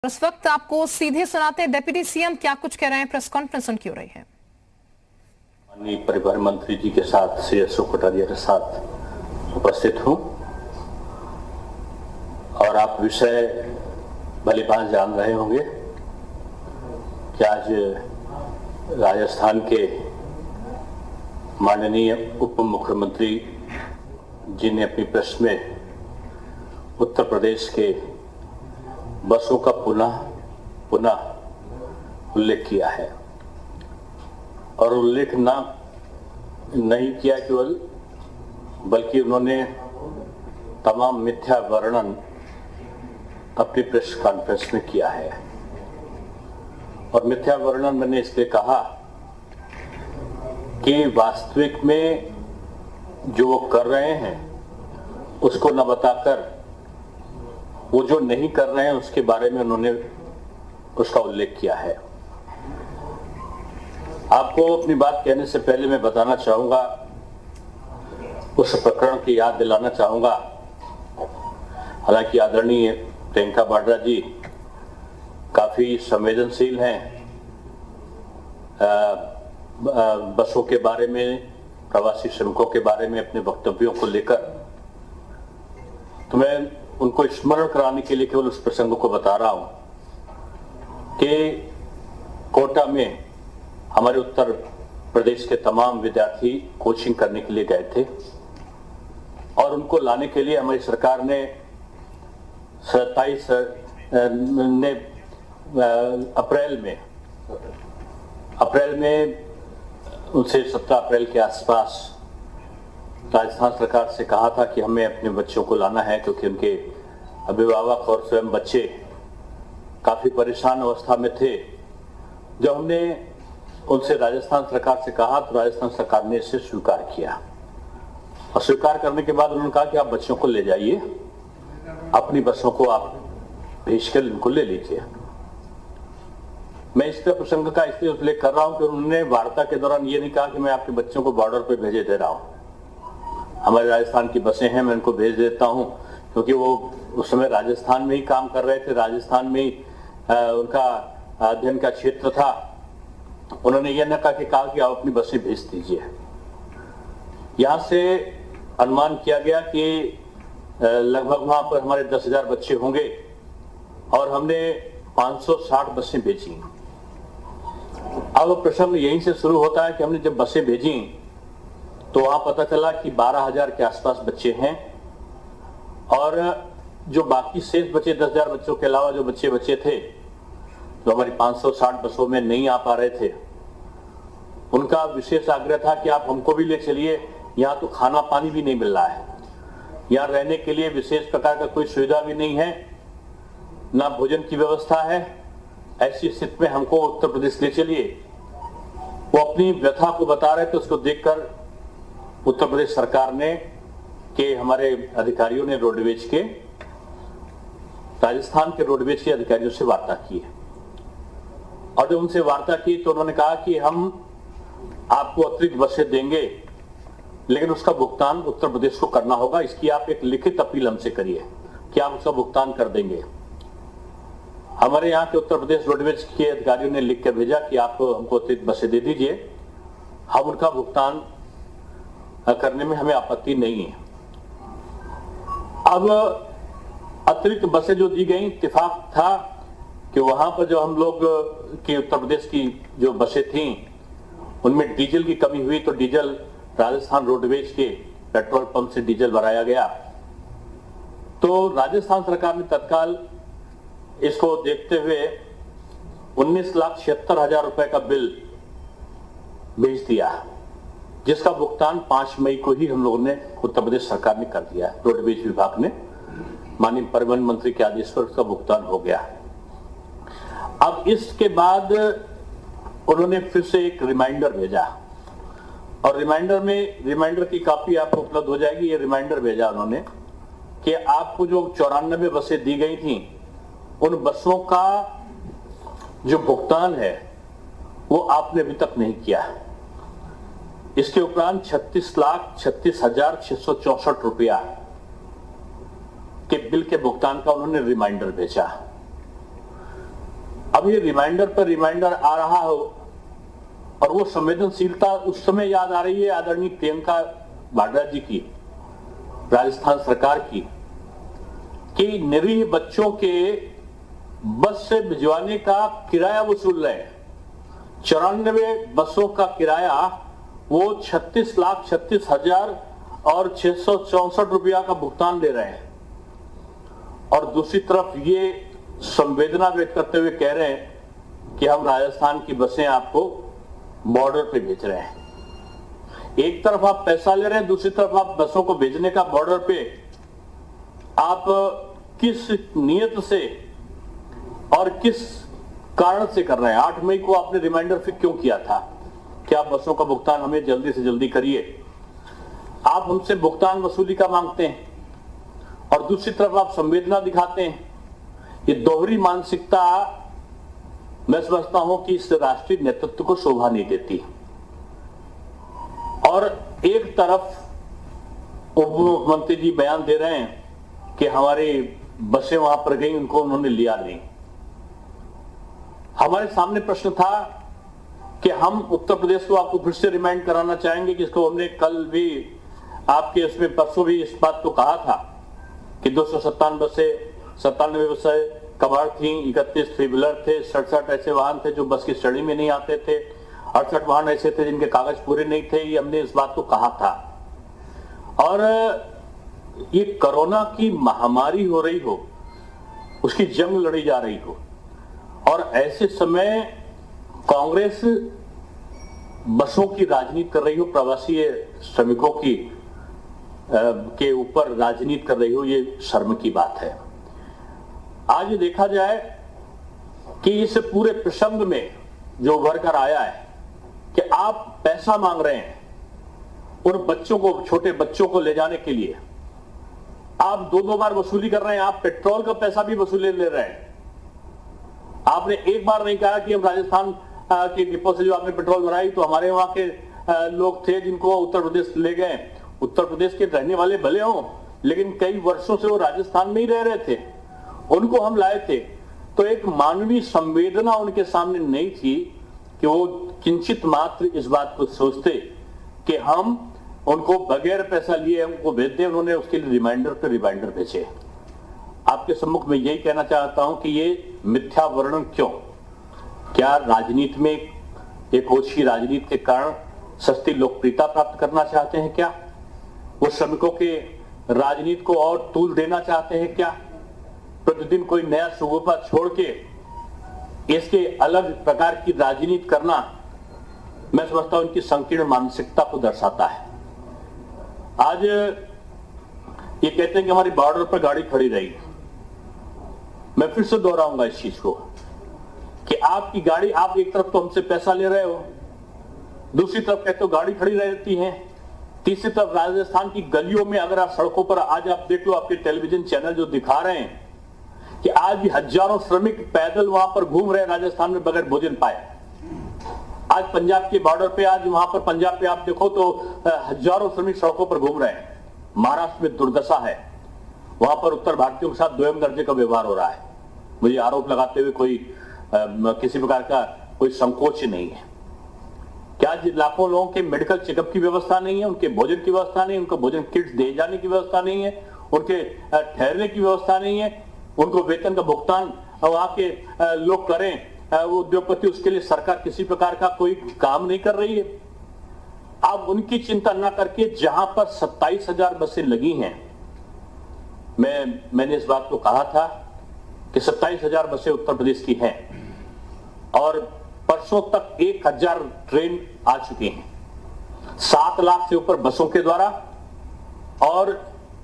इस वक्त आपको सीधे सुनाते हैं डिप्टी सीएम क्या कुछ कह रहे हैं, प्रेस कॉन्फ्रेंस उनकी हो रही है। माननीय परिवहन मंत्री जी के साथ श्री अशोक कटारिया के साथ उपस्थित हूं और आप विषय भलीभांति जान रहे होंगे कि आज राजस्थान के माननीय उप मुख्यमंत्री जी ने अपनी प्रेस में उत्तर प्रदेश के बसों का पुनः उल्लेख किया है और उल्लेख नहीं किया केवल, बल्कि उन्होंने तमाम मिथ्या वर्णन अपनी प्रेस कॉन्फ्रेंस में किया है। और मिथ्या वर्णन मैंने इसलिए कहा कि वास्तविक में जो वो कर रहे हैं उसको न बताकर वो जो नहीं कर रहे हैं उसके बारे में उन्होंने उसका उल्लेख किया है। आपको अपनी बात कहने से पहले मैं बताना चाहूंगा, उस प्रकरण की याद दिलाना चाहूंगा। हालांकि आदरणीय प्रियंका वाड्रा जी काफी संवेदनशील हैं बसों के बारे में, प्रवासी श्रमिकों के बारे में अपने वक्तव्यों को लेकर, तो मैं उनको स्मरण कराने के लिए केवल उस प्रसंग को बता रहा हूं कि कोटा में हमारे उत्तर प्रदेश के तमाम विद्यार्थी कोचिंग करने के लिए गए थे और उनको लाने के लिए हमारी सरकार ने 27 अप्रैल में उनसे 17 अप्रैल के आसपास राजस्थान सरकार से कहा था कि हमें अपने बच्चों को लाना है, क्योंकि उनके अभिभावक और स्वयं बच्चे काफी परेशान अवस्था में थे। जब हमने उनसे राजस्थान सरकार से कहा तो राजस्थान सरकार ने इसे स्वीकार किया और स्वीकार करने के बाद उन्होंने कहा कि आप बच्चों को ले जाइए, अपनी बसों को आप भेजकर इनको ले लीजिए। मैं इस प्रसंग का इसलिए उल्लेख कर रहा हूं कि उन्होंने वार्ता के दौरान ये नहीं कहा कि मैं आपके बच्चों को बॉर्डर पे भेजे दे रहा हूं, हमारे राजस्थान की बसें हैं, मैं इनको भेज देता हूं, क्योंकि वो उस समय राजस्थान में ही काम कर रहे थे, राजस्थान में ही उनका अध्ययन का क्षेत्र था। उन्होंने यह न कहा कि आप अपनी बसें भेज दीजिए। यहां से अनुमान किया गया कि लगभग वहां पर हमारे 10,000 बच्चे होंगे और हमने 560 बसें भेजी। अब प्रश्न यहीं से शुरू होता है कि हमने जब बसें भेजी तो वहां पता चला कि 12,000 के आसपास बच्चे हैं और जो बाकी शेष बचे 10,000 बच्चों के अलावा जो बच्चे थे, जो हमारी 560 बसों में नहीं आ पा रहे थे, उनका विशेष आग्रह था कि आप हमको भी ले चलिए। यहाँ तो खाना पानी भी नहीं मिल रहा है, यहाँ रहने के लिए विशेष प्रकार का कोई सुविधा भी नहीं है, ना भोजन की व्यवस्था है। ऐसी स्थिति में हमको उत्तर प्रदेश ले चलिए। वो अपनी व्यथा को बता रहे थे, उसको देखकर उत्तर प्रदेश सरकार ने के हमारे अधिकारियों ने रोडवेज के, राजस्थान के रोडवेज के अधिकारियों से वार्ता की है और जब उनसे वार्ता की तो उन्होंने कहा कि हम आपको अतिरिक्त बसें देंगे, लेकिन उसका भुगतान उत्तर प्रदेश को करना होगा। इसकी आप एक लिखित अपील हमसे करिए कि आप उसका भुगतान कर देंगे। हमारे यहाँ के उत्तर प्रदेश रोडवेज के अधिकारियों ने लिख कर भेजा कि आप हमको अतिरिक्त बसें दे दीजिए, हम उनका भुगतान करने में हमें आपत्ति नहीं है। अब अतिरिक्त बसें जो दी गई, इत्तेफाक था कि वहां पर जो हम लोग की उत्तर प्रदेश की जो बसें थीं उनमें डीजल की कमी हुई, तो डीजल राजस्थान रोडवेज के पेट्रोल पंप से डीजल भराया गया। तो राजस्थान सरकार ने तत्काल इसको देखते हुए 19,76,000 रुपए का बिल भेज दिया, जिसका भुगतान 5 मई को ही हम लोगों ने, उत्तर प्रदेश सरकार ने कर दिया। रोडवेज विभाग ने माननीय परिवहन मंत्री के आदेश पर उसका भुगतान हो गया। अब इसके बाद उन्होंने फिर से एक रिमाइंडर भेजा और रिमाइंडर की कॉपी आपको उपलब्ध हो जाएगी। ये रिमाइंडर भेजा उन्होंने कि आपको जो 94 बसें दी गई थी, उन बसों का जो भुगतान है वो आपने अभी तक नहीं किया। इसके उपरांत 36,36,664 रुपया के बिल के भुगतान का उन्होंने रिमाइंडर भेजा। अब ये रिमाइंडर पर रिमाइंडर आ रहा हो और वो संवेदनशीलता उस समय याद आ रही है आदरणीय प्रियंका वाड्रा जी की, राजस्थान सरकार की, कि निरीह बच्चों के बस से भिजवाने का किराया वसूल रहे हैं। 94 बसों का किराया वो 36,36,000 और 664 रुपया का भुगतान ले रहे हैं। और दूसरी तरफ ये संवेदना व्यक्त करते हुए कह रहे हैं कि हम राजस्थान की बसें आपको बॉर्डर पे भेज रहे हैं। एक तरफ आप पैसा ले रहे हैं, दूसरी तरफ आप बसों को भेजने का बॉर्डर पे आप किस नियत से और किस कारण से कर रहे हैं? 8 मई को आपने रिमाइंडर फिर क्यों किया था कि आप बसों का भुगतान हमें जल्दी से जल्दी करिए? आप हमसे भुगतान वसूली का मांगते हैं और दूसरी तरफ आप संवेदना दिखाते हैं। ये दोहरी मानसिकता मैं समझता हूं कि इस राष्ट्रीय नेतृत्व को शोभा नहीं देती। और एक तरफ उप मुख्यमंत्री जी बयान दे रहे हैं कि हमारी बसें वहां पर गई, उनको उन्होंने लिया नहीं। हमारे सामने प्रश्न था कि हम उत्तर प्रदेश को आपको फिर से रिमाइंड कराना चाहेंगे, जिसको हमने कल भी आपके उसमें परसों भी इस बात को कहा था कि 297 बसें, 97 बसें कबाड़ थी, 31 थ्री व्हीलर थे, 67 ऐसे वाहन थे जो बस की श्रेणी में नहीं आते थे, 68 वाहन ऐसे थे जिनके कागज पूरे नहीं थे। ये हमने इस बात को कहा था। और ये कोरोना की महामारी हो रही हो, उसकी जंग लड़ी जा रही हो, और ऐसे समय कांग्रेस बसों की राजनीति कर रही हो, प्रवासी श्रमिकों की के ऊपर राजनीति कर रही हो, ये शर्म की बात है। आज देखा जाए कि इस पूरे प्रसंग में जो उभर कर आया है कि आप पैसा मांग रहे हैं उन बच्चों को, छोटे बच्चों को ले जाने के लिए। आप 2-2 बार वसूली कर रहे हैं, आप पेट्रोल का पैसा भी वसूले ले रहे हैं। आपने एक बार नहीं कहा कि हम राजस्थान के डिपो से जो आपने पेट्रोल भराई तो हमारे वहां के लोग थे जिनको उत्तर प्रदेश ले गए। उत्तर प्रदेश के रहने वाले भले हों, लेकिन कई वर्षों से वो राजस्थान में ही रह रहे थे, उनको हम लाए थे। तो एक मानवीय संवेदना उनके सामने नहीं थी कि वो किंचित मात्र इस बात को सोचते कि हम उनको बगैर पैसा लिए उनको भेज दें। उन्होंने उसके लिए रिमाइंडर पे रिमाइंडर भेजे। आपके सम्मुख में यही कहना चाहता हूं कि ये मिथ्या वर्णन क्यों? क्या राजनीति में एक ओछी राजनीति के कारण सस्ती लोकप्रियता प्राप्त करना चाहते हैं? क्या वो श्रमिकों के राजनीति को और तूल देना चाहते हैं? क्या प्रतिदिन कोई नया सुगोपा छोड़ के इसके अलग प्रकार की राजनीति करना, मैं समझता हूं इनकी संकीर्ण मानसिकता को दर्शाता है। आज ये कहते हैं कि हमारी बॉर्डर पर गाड़ी खड़ी रही। मैं फिर से दोहराऊंगा इस चीज को कि आपकी गाड़ी, आप एक तरफ तो हमसे पैसा ले रहे हो, दूसरी तरफ कहते हो गाड़ी खड़ी रहती है, तीसरी तरफ राजस्थान की गलियों में अगर आप सड़कों पर आज आप देख लो, आपके टेलीविजन चैनल जो दिखा रहे हैं कि आज भी हजारों श्रमिक पैदल वहां पर घूम रहे हैं राजस्थान में बगैर भोजन पाए। आज पंजाब के बॉर्डर पे, आज वहां पर पंजाब पे आप देखो तो हजारों श्रमिक सड़कों पर घूम रहे हैं। महाराष्ट्र में दुर्दशा है, वहां पर उत्तर भारतीयों के साथ दोयम दर्जे का व्यवहार हो रहा है। मुझे आरोप लगाते हुए कोई किसी प्रकार का कोई संकोच नहीं है। क्या लाखों लोगों के मेडिकल चेकअप की व्यवस्था नहीं है, उनके भोजन की व्यवस्था नहीं है, उनको भोजन किट्स दे जाने की व्यवस्था नहीं है, उनके ठहरने की व्यवस्था नहीं है, उनको वेतन का भुगतान वहां के लोग करें, उद्योगपति, उसके लिए सरकार किसी प्रकार का कोई काम नहीं कर रही है। आप उनकी चिंता ना करके जहां पर 27,000 बसें लगी हैं, मैंने इस बात को कहा था कि 27,000 बसें उत्तर प्रदेश की हैं और परसों तक 1,000 ट्रेन आ चुकी हैं 7 लाख से ऊपर बसों के द्वारा, और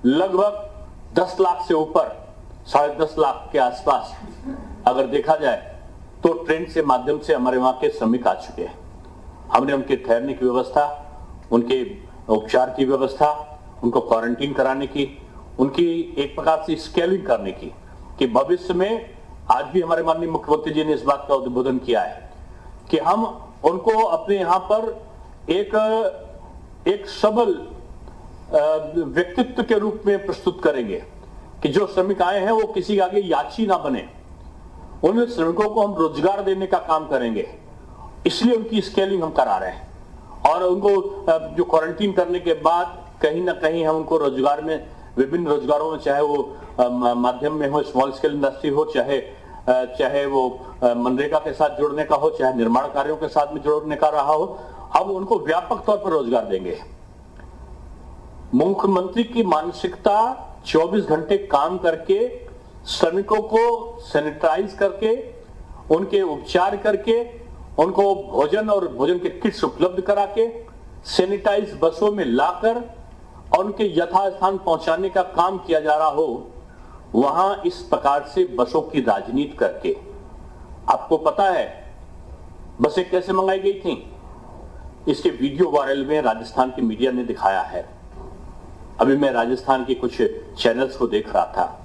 लगभग 10 लाख से ऊपर, 10.5 लाख के आसपास अगर देखा जाए तो ट्रेन से माध्यम से हमारे वहां के श्रमिक आ चुके हैं। हमने उनके ठहरने की व्यवस्था, उनके उपचार की व्यवस्था, उनको क्वारंटीन कराने की, उनकी एक प्रकार से स्केलिंग करने की, कि भविष्य में, आज भी हमारे माननीय मुख्यमंत्री जी ने इस बात का उद्बोधन किया है कि हम उनको अपने यहां पर एक सबल व्यक्तित्व के रूप में प्रस्तुत करेंगे कि जो श्रमिक आए हैं वो किसी आगे याची ना बने, उन श्रमिकों को हम रोजगार देने का काम करेंगे, इसलिए उनकी स्केलिंग हम करा रहे हैं। और उनको जो क्वारंटीन करने के बाद कहीं ना कहीं हम उनको रोजगार में, विभिन्न रोजगारों में, चाहे वो माध्यम में हो, स्मॉल स्केल इंडस्ट्री हो, चाहे वो मनरेगा के साथ जुड़ने का हो, चाहे निर्माण कार्यों के साथ में जुड़ने का रहा हो, अब उनको व्यापक तौर पर रोजगार देंगे। मुख्यमंत्री की मानसिकता 24 घंटे काम करके, श्रमिकों को सैनिटाइज करके, उनके उपचार करके, उनको भोजन और भोजन के किट्स उपलब्ध करा के, सैनिटाइज बसों में लाकर और उनके यथास्थान पहुंचाने का काम किया जा रहा हो, वहां इस प्रकार से बसों की राजनीति करके, आपको पता है बसें कैसे मंगाई गई थी? इसके वीडियो वायरल में राजस्थान की मीडिया ने दिखाया है। अभी मैं राजस्थान के कुछ चैनल्स को देख रहा था,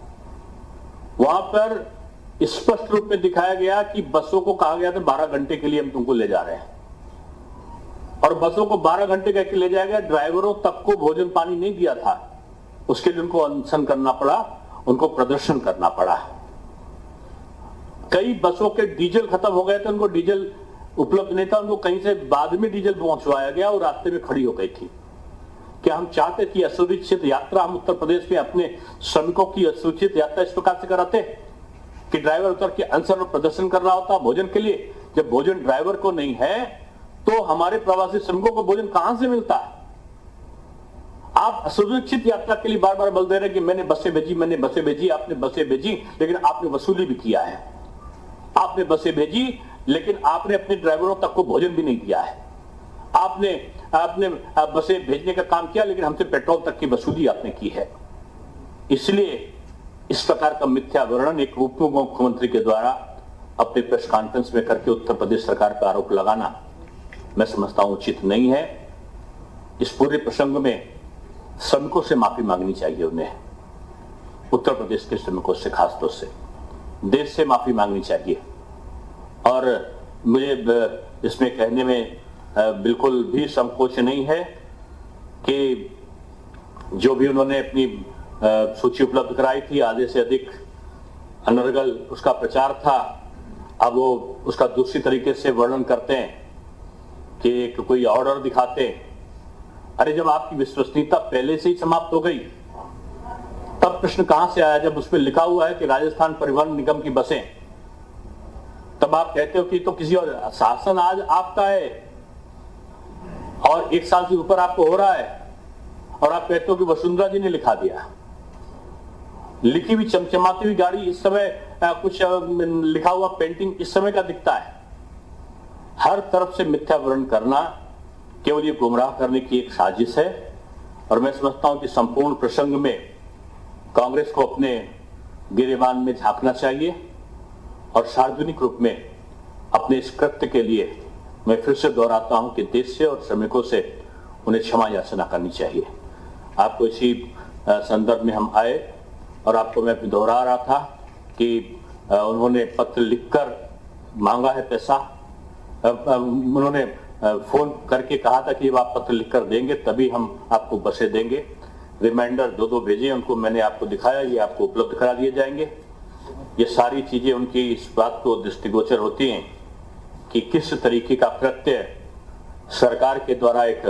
वहां पर स्पष्ट रूप में दिखाया गया कि बसों को कहा गया था 12 घंटे के लिए हम तुमको ले जा रहे हैं, और बसों को 12 घंटे करके ले जाया गया। ड्राइवरों तक को भोजन पानी नहीं दिया था, उसके लिए उनको अनशन करना पड़ा, उनको प्रदर्शन करना पड़ा। कई बसों के डीजल खत्म हो गए थे, उनको डीजल उपलब्ध नहीं था, उनको कहीं से बाद में डीजल पहुंचवाया गया और रास्ते में खड़ी हो गई थी। क्या हम चाहते कि असुरक्षित यात्रा हम उत्तर प्रदेश में अपने श्रमिकों की असुरक्षित यात्रा इस प्रकार से कराते कि ड्राइवर उतर के अनशन और प्रदर्शन कर रहा होता भोजन के लिए? जब भोजन ड्राइवर को नहीं है तो हमारे प्रवासी श्रमिकों को भोजन कहां से मिलता है? आप असुरक्षित यात्रा के लिए बार बार बल दे रहे कि मैंने बसें भेजी, मैंने बसें भेजी। आपने बसें भेजी, लेकिन आपने वसूली भी किया है। आपने बसें भेजी, लेकिन आपने अपने ड्राइवरों तक को भोजन भी नहीं दिया है। आपने बसें भेजने का काम किया, लेकिन हमसे पेट्रोल तक की वसूली आपने की है। इसलिए इस प्रकार का मिथ्या वर्णन एक उप मुख्यमंत्री के द्वारा अपने प्रेस कॉन्फ्रेंस में करके उत्तर प्रदेश सरकार पर आरोप लगाना मैं समझता हूं उचित नहीं है। इस पूरे प्रसंग में श्रमिकों से माफी मांगनी चाहिए उन्हें, उत्तर प्रदेश के श्रमिकों से, खासतौर से देश से माफी मांगनी चाहिए। और मुझे इसमें कहने में बिल्कुल भी संकोच नहीं है कि जो भी उन्होंने अपनी सूची उपलब्ध कराई थी, आधे से अधिक अनर्गल उसका प्रचार था। अब वो उसका दूसरी तरीके से वर्णन करते हैं कि एक कोई ऑर्डर दिखाते हैं। अरे जब आपकी विश्वसनीयता पहले से ही समाप्त हो गई, तब प्रश्न कहां से आया? जब उसमें लिखा हुआ है कि राजस्थान परिवहन निगम की बसें, तब आप कहते हो कि तो किसी और, शासन आज आपका है और 1 साल से ऊपर आपको हो रहा है, और आप कहते हो कि वसुंधरा जी ने लिखा दिया। लिखी हुई चमचमाती हुई गाड़ी इस समय कुछ लिखा हुआ पेंटिंग इस समय का दिखता है। हर तरफ से मिथ्या वर्णन करना केवल ये गुमराह करने की एक साजिश है। और मैं समझता हूं कि संपूर्ण प्रसंग में कांग्रेस को अपने गिरेबान में झांकना चाहिए और सार्वजनिक रूप में अपने इस कृत्य के लिए मैं फिर से दोहराता हूं कि देश से और श्रमिकों से उन्हें क्षमा याचना करनी चाहिए। आपको इसी संदर्भ में हम आए और आपको मैं दोहरा रहा था कि उन्होंने पत्र लिखकर मांगा है पैसा। उन्होंने फोन करके कहा था कि आप पत्र लिखकर देंगे तभी हम आपको बसें देंगे। रिमाइंडर 2 भेजे उनको, मैंने आपको दिखाया, ये आपको उपलब्ध करा दिए जाएंगे। ये सारी चीजें उनकी इस बात को दृष्टिगोचर होती हैं कि किस तरीके का कृत्य सरकार के द्वारा एक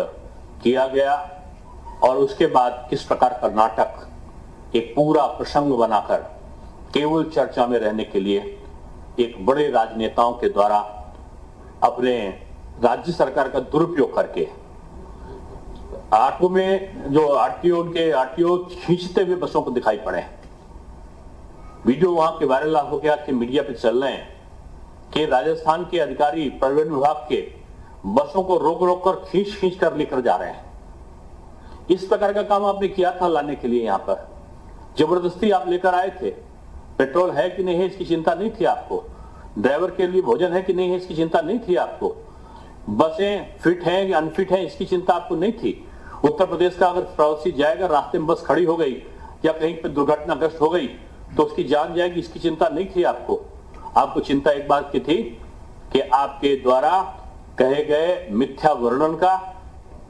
किया गया और उसके बाद किस प्रकार का नाटक एक पूरा प्रसंग बनाकर केवल चर्चा में रहने के लिए एक बड़े राजनेताओं के द्वारा अपने राज्य सरकार का दुरुपयोग करके ऑटो में जो आरटीओ खींचते हुए बसों को दिखाई पड़े। वीडियो वहां के वायरल हो गया कि मीडिया पे चल रहे हैं कि राजस्थान के अधिकारी परिवहन विभाग के बसों को रोक रोक कर खींच कर लेकर जा रहे हैं। इस प्रकार का काम आपने किया था लाने के लिए, यहां पर जबरदस्ती आप लेकर आए थे। पेट्रोल है कि नहीं है इसकी चिंता नहीं थी आपको, ड्राइवर के लिए भोजन है कि नहीं है इसकी चिंता नहीं थी आपको, बसें फिट हैं कि अनफिट हैं इसकी चिंता आपको नहीं थी। उत्तर प्रदेश का अगर प्रवासी जाएगा, रास्ते में बस खड़ी हो गई या कहीं पर दुर्घटनाग्रस्त हो गई तो उसकी जान जाएगी, इसकी चिंता नहीं थी आपको। आपको चिंता एक बात की थी कि आपके द्वारा कहे गए मिथ्या वर्णन का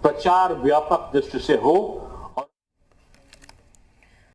प्रचार व्यापक दृष्टि से हो